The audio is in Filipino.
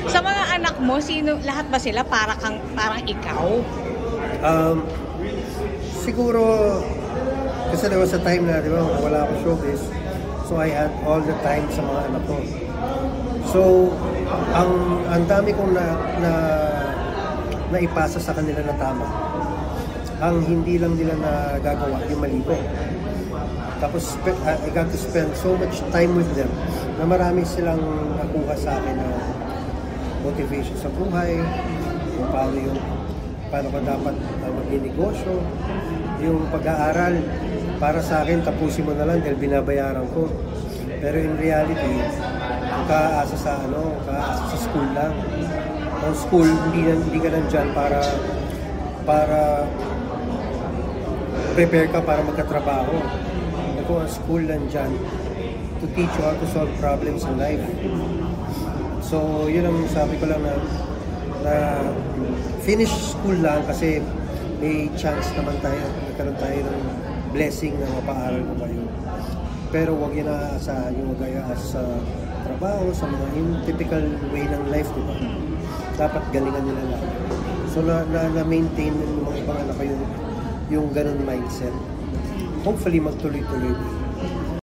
Sa mga anak mo, lahat ba sila parang ikaw? Siguro, kasi there was a time na, di ba, wala ako showbiz. So I had all the time sa mga anak ko. So, ang dami kong naipasa sa kanila na tama. Ang hindi lang nila nagagawa, yung mali ko. Tapos, I got to spend so much time with them na marami silang nakuha sa akin na motivation sa buhay, kung paano ka dapat mag-negosyo, yung pag-aaral. Para sa akin, tapusin mo na lang dahil binabayaran ko. Pero in reality, kaasa sa school lang. Ang school, hindi ka nandyan para prepare ka para magkatrabaho. Ito ang school nandyan to teach you how to solve problems in life. So, yun ang sabi ko lang na finish school lang kasi may chance naman tayo, nagkaroon tayo ng blessing na mapaaral ko kayo. Pero huwag yun naaasahan yung mag-ayaas sa trabaho, sa mga typical way ng life, diba? Dapat galingan nila lang. So, na-maintain ng mga ibang anak ko yung ganun mindset. Hopefully, magtuloy-tuloy.